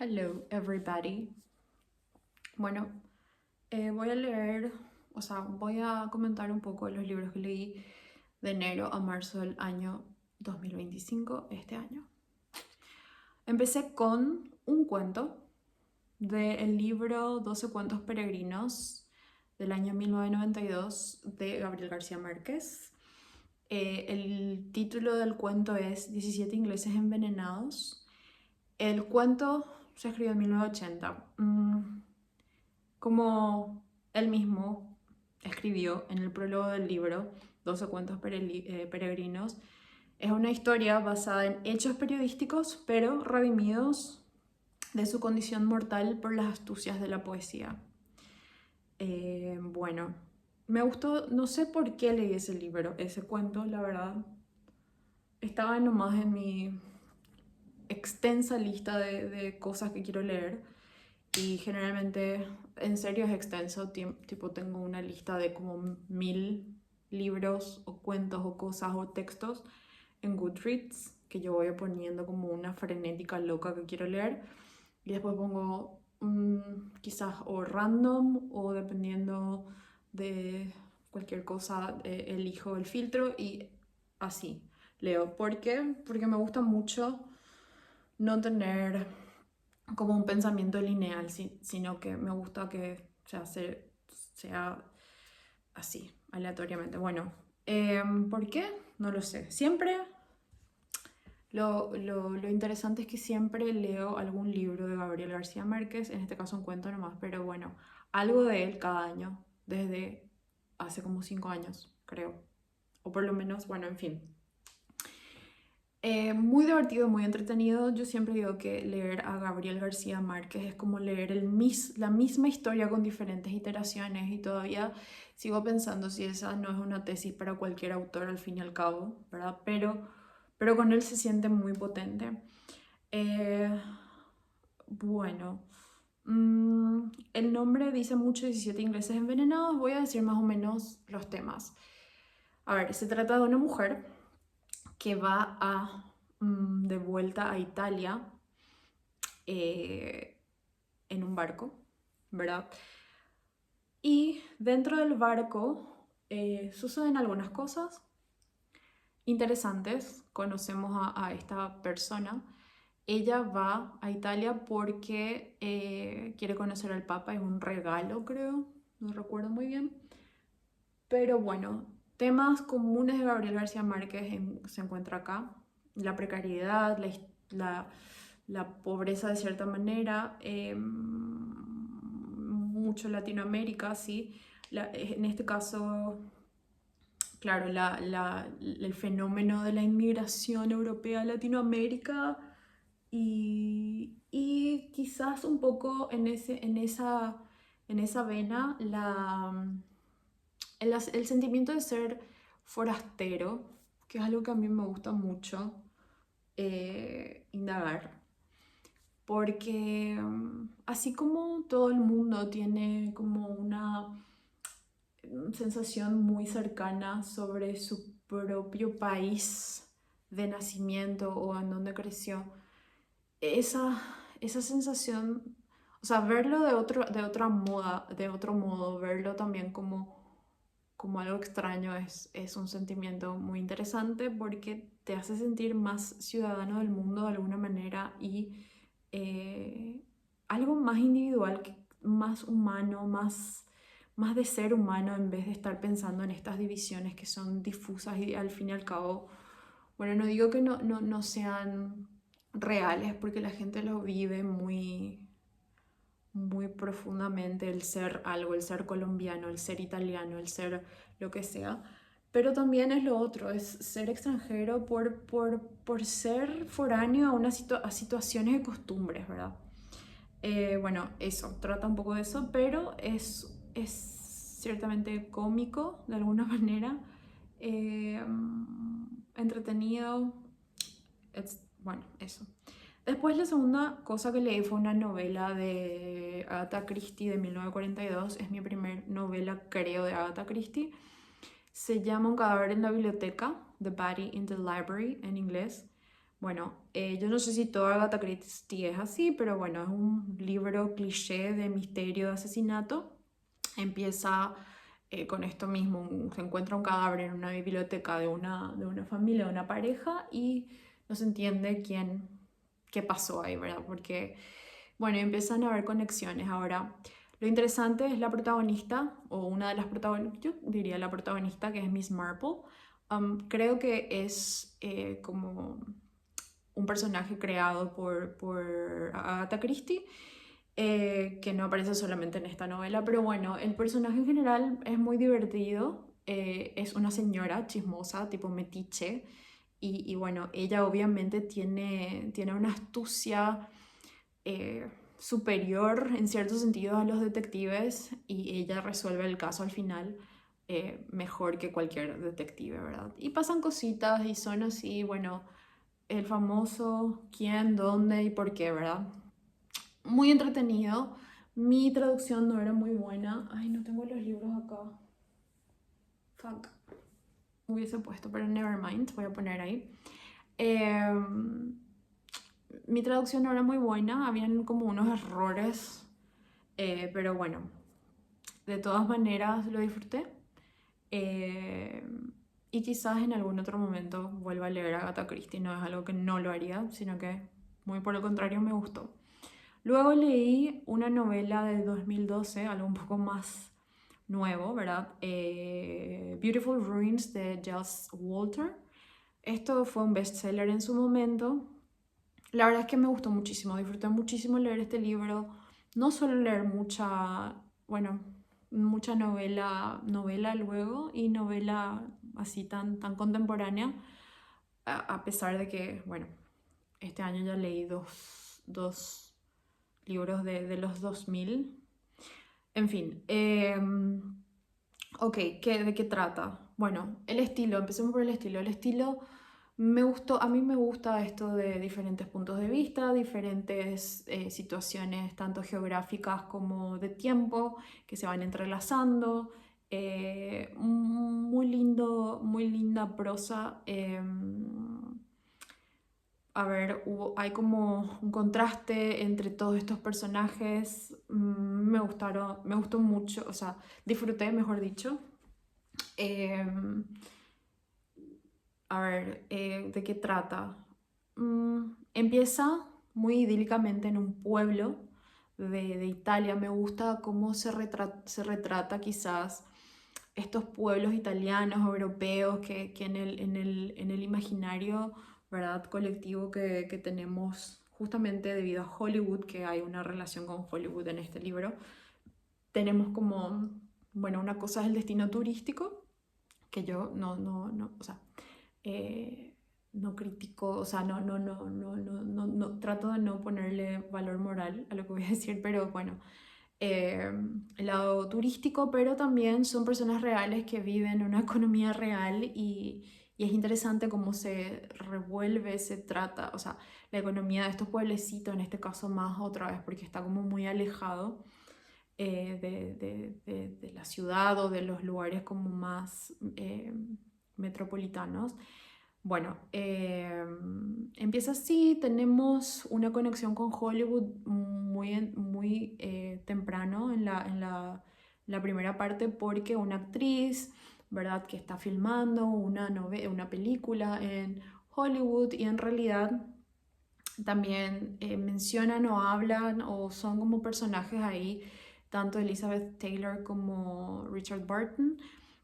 Hello, everybody. Bueno, voy a comentar un poco de los libros que leí de enero a marzo del año 2025, este año. Empecé con un cuento del libro 12 cuentos peregrinos del año 1992 de Gabriel García Márquez. El título del cuento es 17 ingleses envenenados. El cuento se escribió en 1980. Como él mismo escribió en el prólogo del libro 12 cuentos peregrinos, es una historia basada en hechos periodísticos, pero redimidos de su condición mortal por las astucias de la poesía. Bueno, me gustó, no sé por qué leí ese libro, ese cuento, la verdad. Estaba nomás en mi extensa lista de cosas que quiero leer. Y generalmente, en serio es extenso, tipo tengo una lista de como 1000 libros o cuentos o cosas o textos en Goodreads que yo voy poniendo como una frenética loca que quiero leer. Y después pongo quizás o random o dependiendo de cualquier cosa, elijo el filtro y así leo. ¿Por qué? Porque me gusta mucho no tener como un pensamiento lineal, sino que me gusta que sea así, aleatoriamente. Bueno, ¿por qué? No lo sé. Siempre lo interesante es que siempre leo algún libro de Gabriel García Márquez, en este caso un cuento nomás, pero bueno, algo de él cada año, desde hace como 5 años, creo. O por lo menos, bueno, en fin. Muy divertido, muy entretenido. Yo siempre digo que leer a Gabriel García Márquez es como leer la misma historia con diferentes iteraciones y todavía sigo pensando si esa no es una tesis para cualquier autor al fin y al cabo, ¿verdad? Pero con él se siente muy potente. Eh, bueno, el nombre dice mucho 17 ingleses envenenados. Voy a decir más o menos los temas. A ver, se trata de una mujer que va de vuelta a Italia en un barco, ¿verdad? Y dentro del barco suceden algunas cosas interesantes. Conocemos a esta persona. Ella va a Italia porque quiere conocer al Papa, es un regalo, creo, no recuerdo muy bien. Pero bueno, temas comunes de Gabriel García Márquez se encuentra acá. La precariedad, la pobreza de cierta manera, mucho Latinoamérica, sí. En este caso, claro, el fenómeno de la inmigración europea a Latinoamérica y quizás un poco en esa vena el sentimiento de ser forastero, que es algo que a mí me gusta mucho indagar, porque así como todo el mundo tiene como una sensación muy cercana sobre su propio país de nacimiento o en donde creció, esa, esa sensación, o sea, verlo de otro modo, verlo también como algo extraño es un sentimiento muy interesante porque te hace sentir más ciudadano del mundo de alguna manera y algo más individual, más humano, más de ser humano en vez de estar pensando en estas divisiones que son difusas y al fin y al cabo, bueno, no digo que no sean reales porque la gente lo vive muy profundamente, el ser algo, el ser colombiano, el ser italiano, el ser lo que sea. Pero también es lo otro, es ser extranjero por ser foráneo a situaciones y costumbres, ¿verdad? Bueno, eso, trata un poco de eso, pero es ciertamente cómico de alguna manera, eh, entretenido, bueno, eso. Después la segunda cosa que leí fue una novela de Agatha Christie de 1942. Es mi primer novela, creo, de Agatha Christie. Se llama Un cadáver en la biblioteca, The Body in the Library en inglés. Bueno, yo no sé si toda Agatha Christie es así, pero bueno, es un libro cliché de misterio de asesinato. Empieza con esto mismo, se encuentra un cadáver en una biblioteca de una familia, de una pareja, y no se entiende qué pasó ahí, ¿verdad? Porque, bueno, empiezan a haber conexiones. Ahora, lo interesante es la protagonista, o una de las protagonistas, yo diría la protagonista, que es Miss Marple. Creo que es como un personaje creado por Agatha Christie, que no aparece solamente en esta novela, pero bueno, el personaje en general es muy divertido, es una señora chismosa, tipo metiche, y bueno, ella obviamente tiene una astucia superior en ciertos sentidos a los detectives, y ella resuelve el caso al final mejor que cualquier detective, ¿verdad? Y pasan cositas y son así, bueno, el famoso quién, dónde y por qué, ¿verdad? Muy entretenido. Mi traducción no era muy buena. Ay, no tengo los libros acá. Fuck. Hubiese puesto, pero never mind. Voy a poner ahí. Mi traducción no era muy buena. Habían como unos errores. Pero bueno, de todas maneras lo disfruté. Eh, y quizás en algún otro momento vuelva a leer a Agatha Christie. No es algo que no lo haría, sino que muy por el contrario me gustó. Luego leí una novela de 2012, algo un poco más nuevo, ¿verdad? Beautiful Ruins de Joss Walter. Esto fue un bestseller en su momento. La verdad es que me gustó muchísimo, disfruté muchísimo leer este libro. No suelo leer bueno, mucha novela luego, y novela así tan contemporánea, a pesar de que, bueno, este año ya leí dos libros de los 2000. En fin, ok, ¿de qué trata? Bueno, el estilo, empecemos por el estilo. El estilo me gustó, a mí me gusta esto de diferentes puntos de vista, diferentes situaciones, tanto geográficas como de tiempo, que se van entrelazando. Muy lindo, muy linda prosa. A ver, hay como un contraste entre todos estos personajes. Me gustaron, me gustó mucho, o sea, disfruté, mejor dicho. Em, a ver, ¿de qué trata? Empieza muy idílicamente en un pueblo de Italia. Me gusta cómo se retrata quizás estos pueblos italianos, europeos, que en el imaginario, ¿verdad?, colectivo que tenemos justamente debido a Hollywood, que hay una relación con Hollywood en este libro. Tenemos como, bueno, una cosa es el destino turístico, que yo no, o sea, eh, no critico, o sea, trato de no ponerle valor moral a lo que voy a decir, pero bueno, eh, el lado turístico, pero también son personas reales que viven una economía real, y es interesante cómo se revuelve, se trata, o sea, la economía de estos pueblecitos, en este caso más otra vez, porque está como muy alejado de la ciudad o de los lugares como más metropolitanos. Bueno, empieza así, tenemos una conexión con Hollywood muy temprano en la primera parte, porque una actriz, ¿verdad?, que está filmando una película en Hollywood, y en realidad también mencionan o hablan o son como personajes ahí, tanto Elizabeth Taylor como Richard Burton.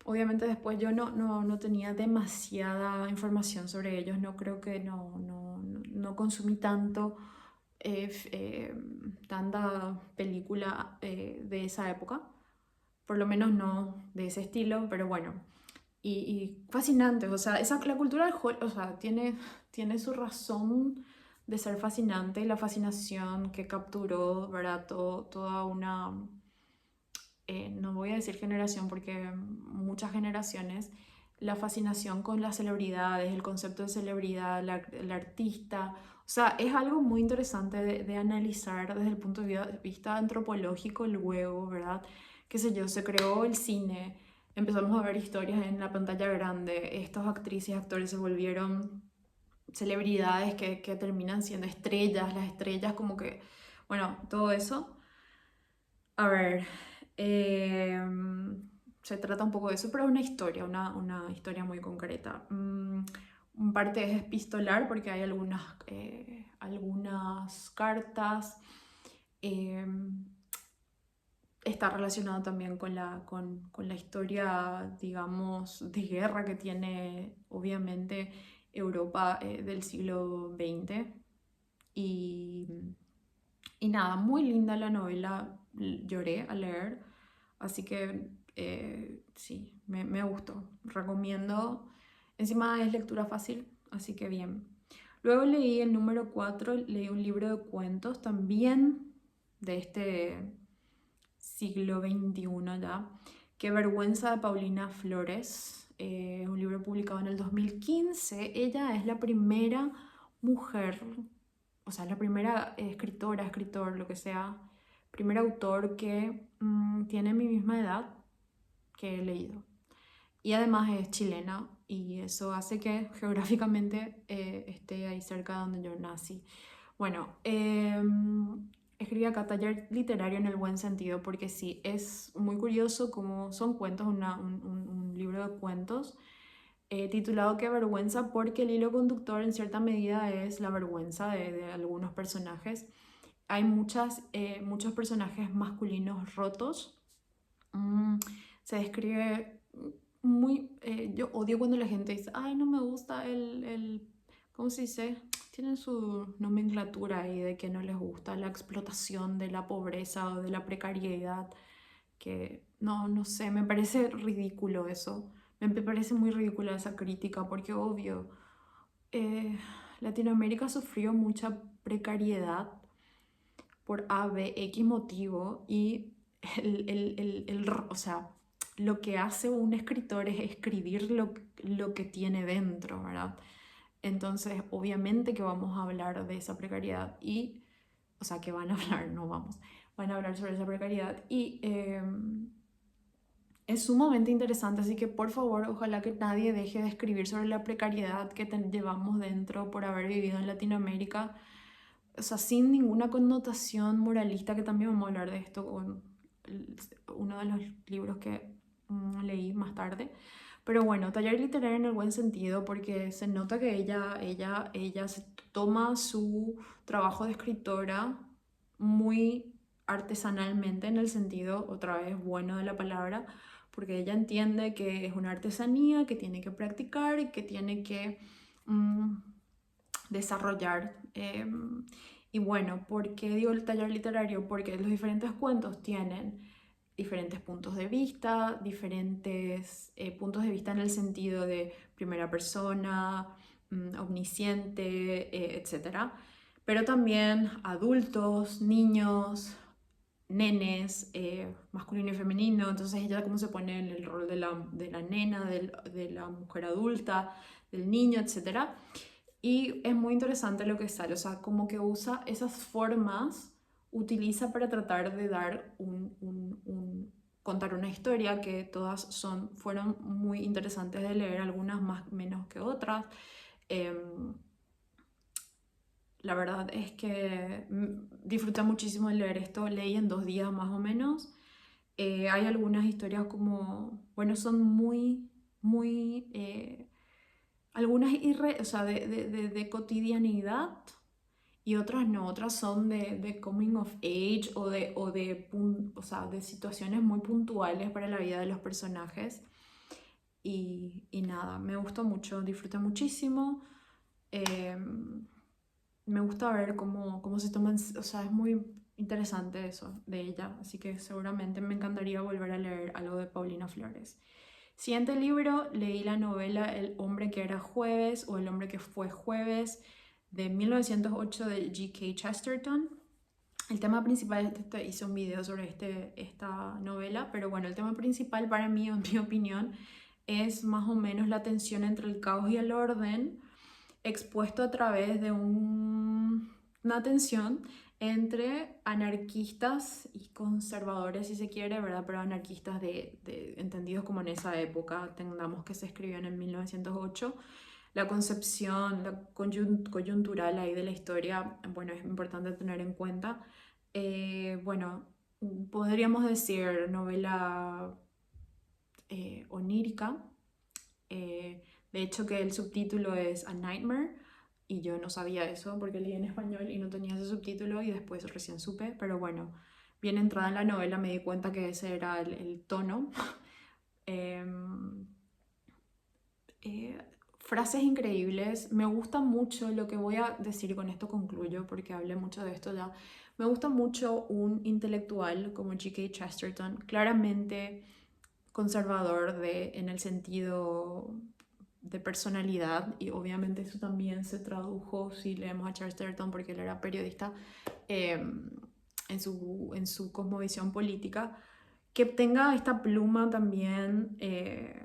Obviamente después yo no tenía demasiada información sobre ellos, no creo que no consumí tanta película de esa época, por lo menos no de ese estilo, pero bueno. Y fascinante, o sea, la cultura del Hollywood, o sea, tiene su razón de ser fascinante, y la fascinación que capturó, ¿verdad? Toda una, no voy a decir generación, porque muchas generaciones, la fascinación con las celebridades, el concepto de celebridad, el artista, o sea, es algo muy interesante de analizar desde el punto de vista antropológico luego, ¿verdad? Qué sé yo, se creó el cine, empezamos a ver historias en la pantalla grande, estos actrices y actores se volvieron celebridades que terminan siendo estrellas, las estrellas como que, bueno, todo eso. A ver, se trata un poco de eso, pero es una historia muy concreta. En parte es epistolar porque hay algunas cartas. em, Está relacionado también con la historia, digamos, de guerra que tiene, obviamente, Europa del siglo XX. Y, y nada, muy linda la novela, lloré al leer, así que sí, me gustó, recomiendo. Encima es lectura fácil, así que bien. Luego leí el número 4, leí un libro de cuentos también de este siglo XXI ya. Qué vergüenza, de Paulina Flores, un libro publicado en el 2015. Ella es la primera mujer, o sea, la primera escritora, escritor, lo que sea, primer autor que tiene mi misma edad que he leído. Y además es chilena y eso hace que geográficamente esté ahí cerca de donde yo nací. Bueno, escribí acá taller literario en el buen sentido porque sí, es muy curioso cómo son cuentos, un libro de cuentos titulado Qué vergüenza, porque el hilo conductor en cierta medida es la vergüenza de algunos personajes. Hay muchos personajes masculinos rotos. Mm, Se describe yo odio cuando la gente dice, ay, no me gusta ¿cómo se dice? Tienen su nomenclatura ahí de que no les gusta la explotación de la pobreza o de la precariedad, que no sé, me parece ridículo eso. Me parece muy ridícula esa crítica porque obvio, eh, Latinoamérica sufrió mucha precariedad por A, B, X motivo y o sea, lo que hace un escritor es escribir lo que tiene dentro, ¿verdad? Entonces, obviamente que vamos a hablar de esa precariedad y, o sea, que van a hablar, no vamos, van a hablar sobre esa precariedad y es sumamente interesante, así que por favor, ojalá que nadie deje de escribir sobre la precariedad que llevamos dentro por haber vivido en Latinoamérica, o sea, sin ninguna connotación moralista, que también vamos a hablar de esto con uno de los libros que leí más tarde. Pero bueno, taller literario en el buen sentido, porque se nota que ella se toma su trabajo de escritora muy artesanalmente, en el sentido, otra vez, bueno de la palabra, porque ella entiende que es una artesanía, que tiene que practicar y que tiene que mm, desarrollar. Y bueno, ¿por qué digo el taller literario? Porque los diferentes cuentos tienen diferentes puntos de vista, diferentes puntos de vista en el sentido de primera persona, omnisciente, etc. Pero también adultos, niños, nenes, masculino y femenino. Entonces ella cómo se pone en el rol de la nena, de la mujer adulta, del niño, etc. Y es muy interesante lo que sale, o sea, como que usa esas formas, utiliza para tratar de dar contar una historia que todas fueron muy interesantes de leer, algunas más menos que otras. Em, la verdad es que disfruté muchísimo de leer esto, leí en 2 días más o menos. Hay algunas historias como, bueno, son muy algunas o sea, de cotidianidad y otras no, otras son de coming of age o sea, de situaciones muy puntuales para la vida de los personajes. Y nada, me gustó mucho, disfruté muchísimo. Eh, Me gusta ver cómo se toman, o sea, es muy interesante eso de ella, así que seguramente me encantaría volver a leer algo de Paulina Flores. Siguiente libro, leí la novela El hombre que era jueves o El hombre que fue jueves de 1908 de G.K. Chesterton. El tema principal, hice un video sobre esta novela, pero bueno, el tema principal para mí, en mi opinión, es más o menos la tensión entre el caos y el orden, expuesto a través de una tensión entre anarquistas y conservadores, si se quiere, ¿verdad? Pero anarquistas entendidos como en esa época, entendamos que se escribió en el 1908, la concepción, la coyuntural ahí de la historia, bueno, es importante tener en cuenta. Bueno, podríamos decir novela onírica. De hecho que el subtítulo es A Nightmare y yo no sabía eso porque leí en español y no tenía ese subtítulo y después recién supe, pero bueno, bien entrada en la novela me di cuenta que ese era el tono. Em, eh, Frases increíbles, me gusta mucho lo que voy a decir, con esto concluyo porque hablé mucho de esto ya. Me gusta mucho un intelectual como G.K. Chesterton, claramente conservador en el sentido de personalidad, y obviamente eso también se tradujo si leemos a Chesterton porque él era periodista, en su cosmovisión política, que tenga esta pluma también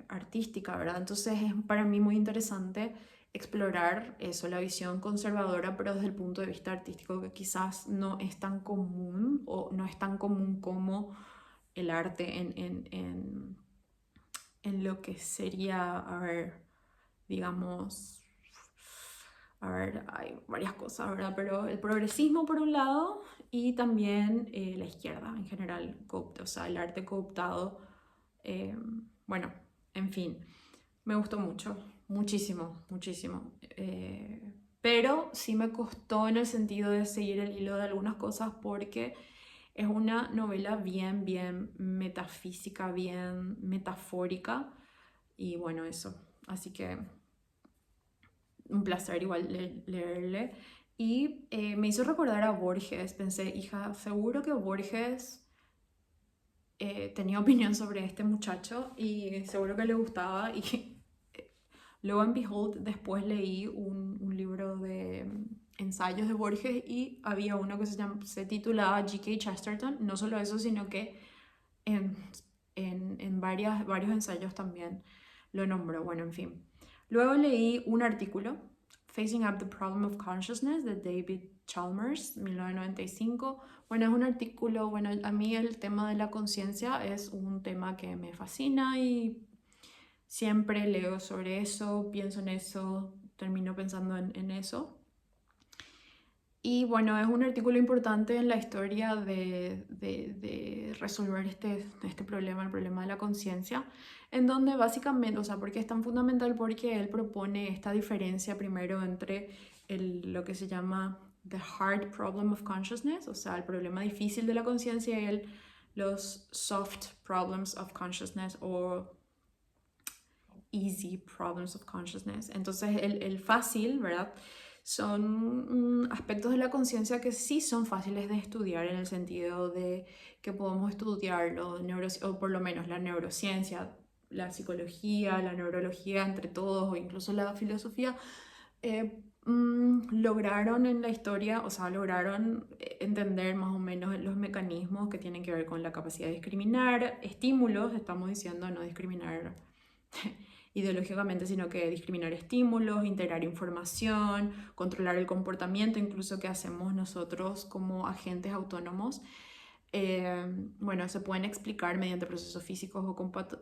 artística, ¿verdad? Entonces es para mí muy interesante explorar eso, la visión conservadora, pero desde el punto de vista artístico, que quizás no es tan común o no es tan común como el arte en lo que sería, a ver, digamos, a ver, hay varias cosas, ¿verdad? Pero el progresismo por un lado y también la izquierda en general, o sea, el arte cooptado. eh, bueno, en fin, me gustó mucho, muchísimo, muchísimo. Pero sí me costó en el sentido de seguir el hilo de algunas cosas porque es una novela bien, bien metafísica, bien metafórica y bueno, eso. Así que un placer igual leerle. Y me hizo recordar a Borges. Pensé, hija, seguro que Borges tenía opinión sobre este muchacho y seguro que le gustaba. Y lo and behold, después leí un libro de ensayos de Borges y había uno que se titulaba G.K. Chesterton. No solo eso, sino que en, varios ensayos también lo nombró. Bueno, en fin. Luego leí un artículo, Facing Up the Problem of Consciousness, de David Chalmers, 1995. Bueno, es un artículo, bueno, a mí el tema de la conciencia es un tema que me fascina y siempre leo sobre eso, pienso en eso, termino pensando en eso. Y bueno, es un artículo importante en la historia de resolver este problema, el problema de la conciencia, en donde básicamente, o sea, porque es tan fundamental, porque él propone esta diferencia primero entre lo que se llama the hard problem of consciousness, o sea, el problema difícil de la conciencia, y los soft problems of consciousness o easy problems of consciousness. Entonces, el fácil, ¿verdad? Son aspectos de la conciencia que sí son fáciles de estudiar, en el sentido de que podemos estudiarlo, o por lo menos la neurociencia, la psicología, la neurología, entre todos, o incluso la filosofía, lograron en la historia, o sea, lograron entender más o menos los mecanismos que tienen que ver con la capacidad de discriminar estímulos, estamos diciendo, no discriminar ideológicamente, sino que discriminar estímulos, integrar información, controlar el comportamiento incluso que hacemos nosotros como agentes autónomos. Bueno, se pueden explicar mediante procesos físicos o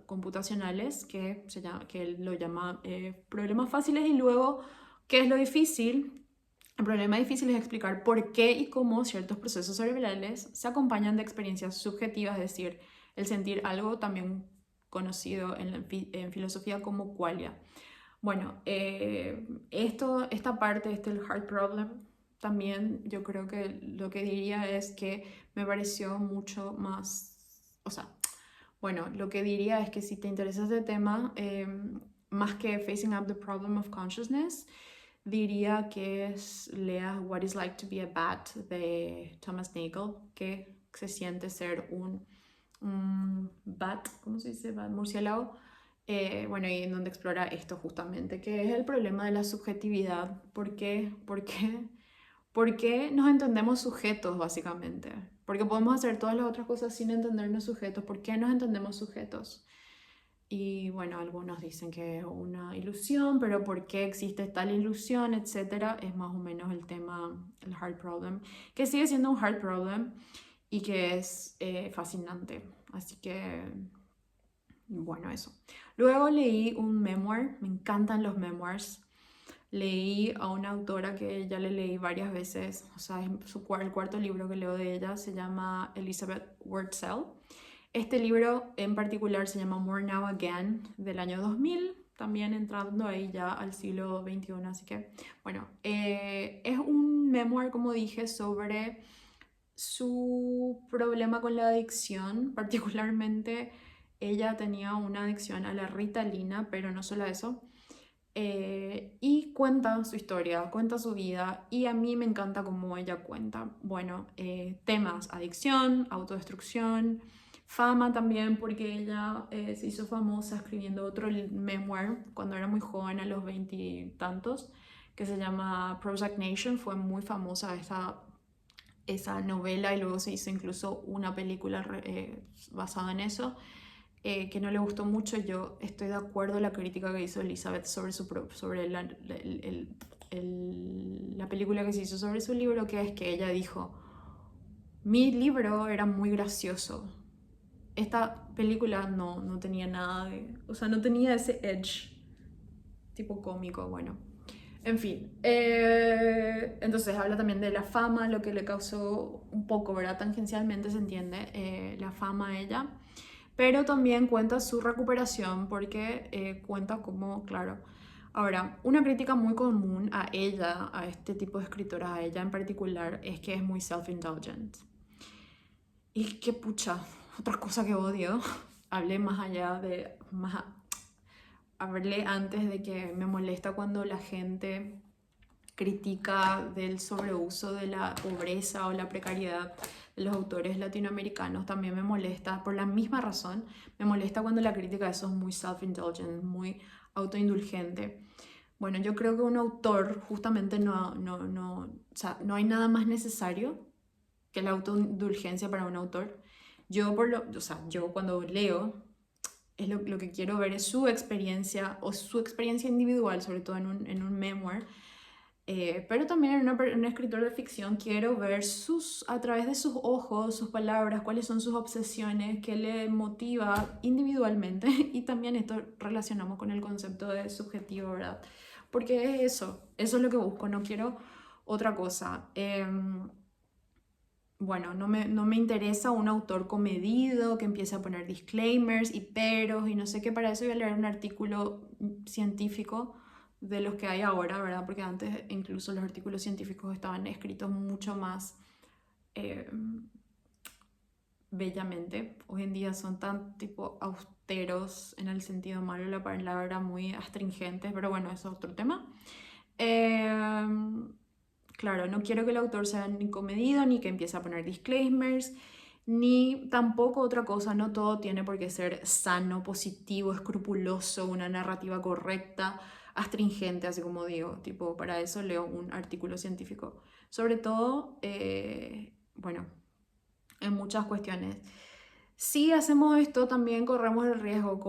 computacionales, que él lo llama problemas fáciles. Y luego, ¿qué es lo difícil? El problema difícil es explicar por qué y cómo ciertos procesos cerebrales se acompañan de experiencias subjetivas, es decir, el sentir algo, también conocido en filosofía como qualia. Bueno, esta parte, el hard problem, también yo creo que lo que diría es que me pareció mucho más, o sea, bueno, lo que diría es que si te interesa este tema, más que Facing Up the Problem of Consciousness, diría que leas What It's Like to Be a Bat de Thomas Nagel, que se siente ser un bat, ¿cómo se dice? Bat, murciélago. Bueno, y en donde explora esto justamente, que es el problema de la subjetividad. ¿Por qué? ¿Por qué nos entendemos sujetos, básicamente? Porque podemos hacer todas las otras cosas sin entendernos sujetos. ¿Por qué nos entendemos sujetos? Y bueno, algunos dicen que es una ilusión, pero ¿por qué existe tal ilusión, etcétera? Es más o menos el tema, el hard problem, que sigue siendo un hard problem y que es fascinante. Así que, bueno, eso. Luego leí un memoir, me encantan los memoirs. Leí a una autora que ya le leí varias veces, o sea, es el cuarto libro que leo de ella, se llama Elizabeth Wurtzel. Este libro en particular se llama More Now Again, del año 2000, también entrando ahí ya al siglo XXI. Así que, bueno, es un memoir, como dije, sobre su problema con la adicción. Particularmente, ella tenía una adicción a la Ritalina, pero no solo eso. Y cuenta su historia, cuenta su vida, y a mí me encanta cómo ella cuenta. Bueno, temas: adicción, autodestrucción, fama también, porque ella se hizo famosa escribiendo otro memoir cuando era muy joven, a los 20 y tantos, que se llama Prozac Nation. Fue muy famosa esa novela, y luego se hizo incluso una película basada en eso, que no le gustó mucho. Yo estoy de acuerdo en la crítica que hizo Elizabeth sobre la película que se hizo sobre su libro, que es que ella dijo: mi libro era muy gracioso, esta película no tenía nada de, o sea, no tenía ese edge tipo cómico. Bueno, en fin, entonces habla también de la fama, lo que le causó un poco, ¿verdad? Tangencialmente se entiende, la fama a ella, pero también cuenta su recuperación, porque cuenta cómo, claro. Ahora, una crítica muy común a ella, a este tipo de escritoras, a ella en particular, es que es muy self-indulgent. Y que pucha, otra cosa que odio, hablé más allá de, hablé antes de que me molesta cuando la gente critica del sobreuso de la pobreza o la precariedad de los autores latinoamericanos. También me molesta, por la misma razón, me molesta cuando la crítica de eso es muy self-indulgent, muy autoindulgente. Bueno, yo creo que un autor justamente o sea, no hay nada más necesario que la autoindulgencia para un autor. O sea, yo cuando leo, es lo que quiero ver es su experiencia, o su experiencia individual, sobre todo en un memoir. Pero también en un escritor de ficción quiero ver a través de sus ojos, sus palabras, cuáles son sus obsesiones, qué le motiva individualmente. Y también esto relacionamos con el concepto de subjetivo, ¿verdad? Porque es eso es lo que busco, no quiero otra cosa. Bueno, no me interesa un autor comedido que empiece a poner disclaimers y peros y no sé qué. Para eso voy a leer un artículo científico de los que hay ahora, ¿verdad? Porque antes incluso los artículos científicos estaban escritos mucho más eh, bellamente. Hoy en día son tan tipo austeros, en el sentido malo de la palabra, muy astringentes, pero bueno, eso es otro tema. Eh, Claro, no quiero que el autor sea ni comedido, ni que empiece a poner disclaimers, ni tampoco otra cosa. No todo tiene por qué ser sano, positivo, escrupuloso, una narrativa correcta, astringente, así como digo. Tipo, para eso leo un artículo científico. Sobre todo, bueno, en muchas cuestiones. Si hacemos esto, también corren el riesgo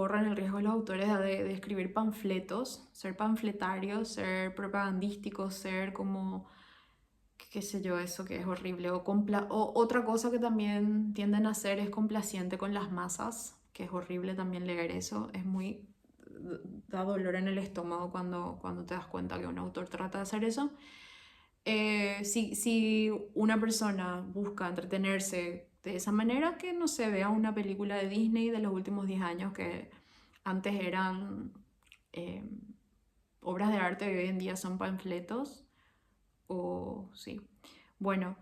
los autores de escribir panfletos, ser panfletarios, ser propagandísticos, ser como, qué sé yo, eso que es horrible. O otra cosa que también tienden a hacer es complaciente con las masas, que es horrible también leer eso. Es muy, da dolor en el estómago cuando te das cuenta que un autor trata de hacer eso. Si una persona busca entretenerse de esa manera, que no se vea una película de Disney de los últimos 10 años, que antes eran eh, obras de arte y hoy en día son panfletos. O sí. Bueno,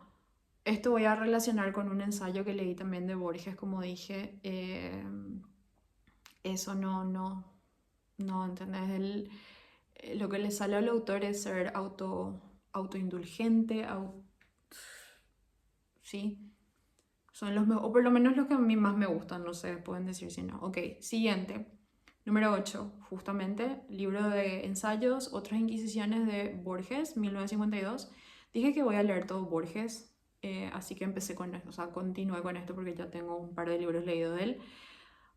esto voy a relacionar con un ensayo que leí también de Borges, como dije. Eso no, ¿entendés? Lo que le sale al autor es ser autoindulgente, sí. Son o por lo menos los que a mí más me gustan, no sé, pueden decir si no. Ok, siguiente. Número 8, justamente, libro de ensayos, Otras Inquisiciones de Borges, 1952. Dije que voy a leer todo Borges, así que empecé con esto, o sea, continué con esto porque ya tengo un par de libros leídos de él.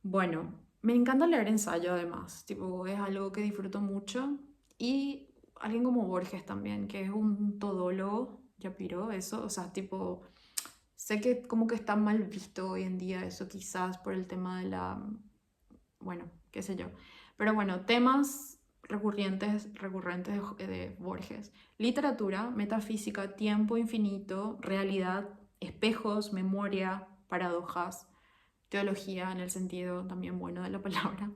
Bueno, me encanta leer ensayo además, tipo, es algo que disfruto mucho. Y alguien como Borges también, que es un todólogo, ya piró eso, o sea, tipo, sé que como que está mal visto hoy en día eso, quizás por el tema de la, bueno, qué sé yo. Pero bueno, temas recurrentes de Borges. Literatura, metafísica, tiempo infinito, realidad, espejos, memoria, paradojas, teología en el sentido también bueno de la palabra.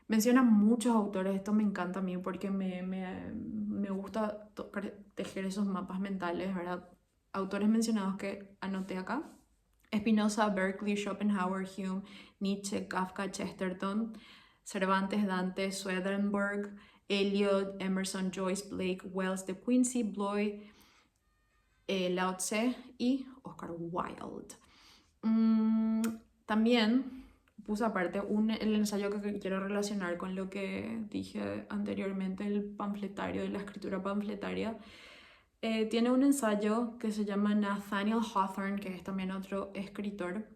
Menciona muchos autores, esto me encanta a mí porque me gusta tejer esos mapas mentales, ¿verdad? Autores mencionados que anoté acá: Spinoza, Berkeley, Schopenhauer, Hume, Nietzsche, Kafka, Chesterton, Cervantes, Dante, Swedenborg, Eliot, Emerson, Joyce, Blake, Wells, De Quincey, Bloy, Lao Tse y Oscar Wilde. También puse aparte el ensayo que quiero relacionar con lo que dije anteriormente, el panfletario, de la escritura panfletaria. Tiene un ensayo que se llama Nathaniel Hawthorne, que es también otro escritor.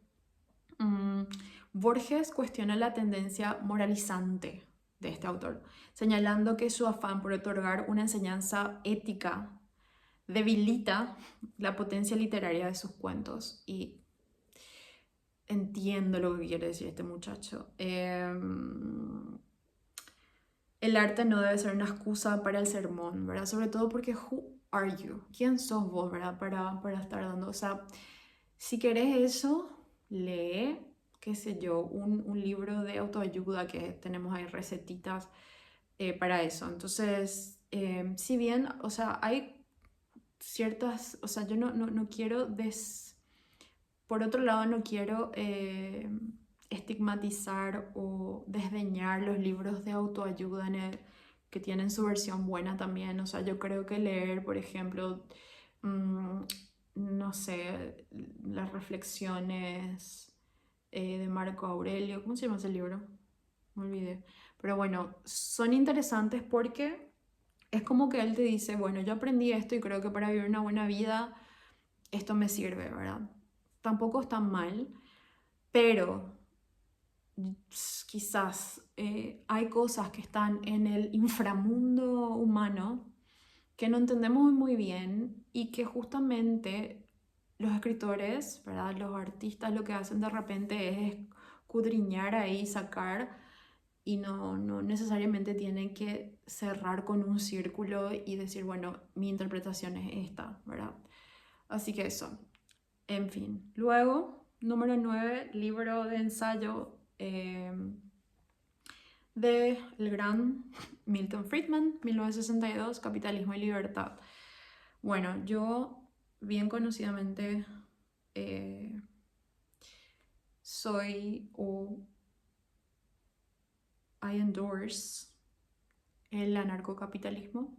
Borges cuestiona la tendencia moralizante de este autor, señalando que su afán por otorgar una enseñanza ética debilita la potencia literaria de sus cuentos. Y entiendo lo que quiere decir este muchacho. El arte no debe ser una excusa para el sermón, ¿verdad? Sobre todo porque who are you? ¿Quién sos vos, verdad? Para estar dando. O sea, si querés eso, lee, qué sé yo, un libro de autoayuda, que tenemos ahí recetitas para eso. Entonces, si bien, o sea, hay ciertas, o sea, yo no quiero por otro lado, no quiero estigmatizar o desdeñar los libros de autoayuda que tienen su versión buena también. O sea, yo creo que leer, por ejemplo, no sé, las reflexiones de Marco Aurelio, ¿cómo se llama ese libro? Me olvidé. Pero bueno, son interesantes porque es como que él te dice, bueno, yo aprendí esto y creo que para vivir una buena vida esto me sirve, ¿verdad? Tampoco está mal, pero quizás hay cosas que están en el inframundo humano que no entendemos muy bien y que justamente los escritores, ¿verdad? Los artistas lo que hacen de repente es escudriñar ahí, sacar, y no necesariamente tienen que cerrar con un círculo y decir, bueno, mi interpretación es esta, ¿verdad? Así que eso. En fin, luego, número 9, libro de ensayo de el gran Milton Friedman, 1962, Capitalismo y Libertad. Bueno, yo bien conocidamente soy o I endorse el anarcocapitalismo,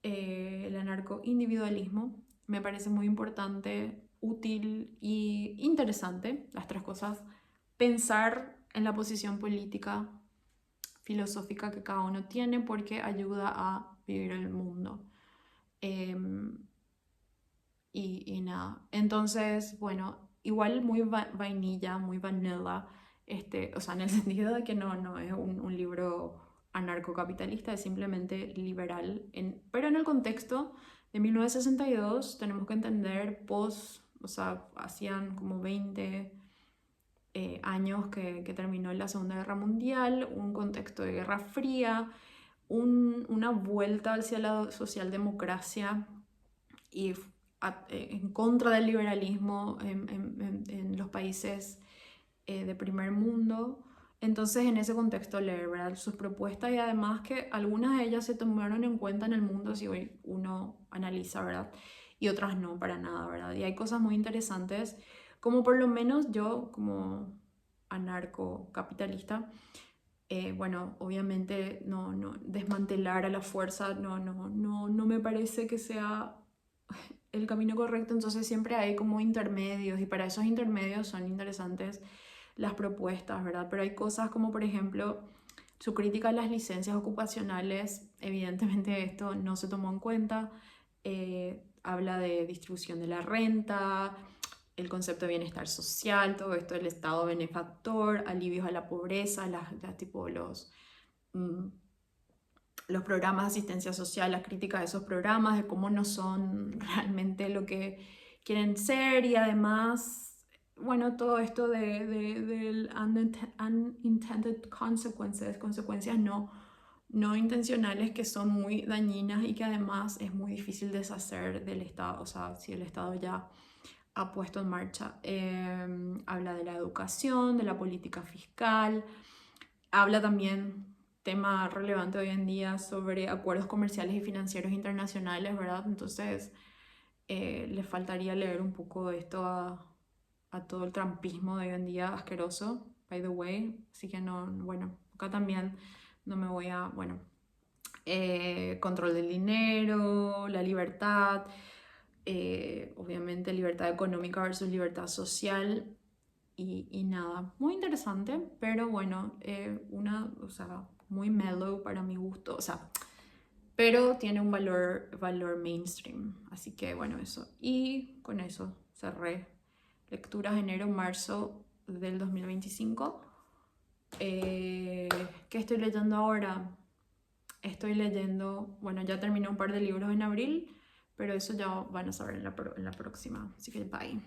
el anarcoindividualismo. Me parece muy importante, útil y interesante, las tres cosas, pensar en la posición política, filosófica que cada uno tiene, porque ayuda a vivir el mundo. Y nada, entonces, bueno, igual muy vainilla, muy vanilla, o sea, en el sentido de que no es un libro anarcocapitalista, es simplemente liberal, pero en el contexto de 1962 tenemos que entender o sea, hacían como 20 años que terminó la Segunda Guerra Mundial, un contexto de Guerra Fría, una vuelta hacia la socialdemocracia y en contra del liberalismo en los países de primer mundo. Entonces, en ese contexto leer, ¿verdad?, sus propuestas, y además que algunas de ellas se tomaron en cuenta en el mundo si hoy uno analiza, ¿verdad?, y otras no, para nada, ¿verdad? Y hay cosas muy interesantes, como por lo menos yo, como anarcocapitalista, bueno, obviamente no desmantelar a la fuerza no me parece que sea el camino correcto. Entonces siempre hay como intermedios, y para esos intermedios son interesantes las propuestas, ¿verdad? Pero hay cosas como, por ejemplo, su crítica a las licencias ocupacionales. Evidentemente esto no se tomó en cuenta. Habla de distribución de la renta, el concepto de bienestar social, todo esto del Estado benefactor, alivios a la pobreza, tipo los programas de asistencia social, las críticas de esos programas, de cómo no son realmente lo que quieren ser, y además, bueno, todo esto del unintended consequences, consecuencias no intencionales que son muy dañinas y que además es muy difícil deshacer del Estado, o sea, si el Estado ya ha puesto en marcha. Habla de la educación, de la política fiscal, habla también, tema relevante hoy en día, sobre acuerdos comerciales y financieros internacionales, ¿verdad? Entonces, le faltaría leer un poco de esto a todo el trampismo de hoy en día asqueroso, by the way. Así que no, bueno, acá también no me voy a, bueno, control del dinero, la libertad, obviamente libertad económica versus libertad social y nada, muy interesante, pero bueno, o sea, muy mellow para mi gusto, o sea, pero tiene un valor mainstream, así que bueno, eso. Y con eso cerré lecturas enero-marzo del 2025. ¿Qué estoy leyendo ahora? Estoy leyendo, bueno, ya terminé un par de libros en abril, pero eso ya van a saber en la próxima. Así que bye.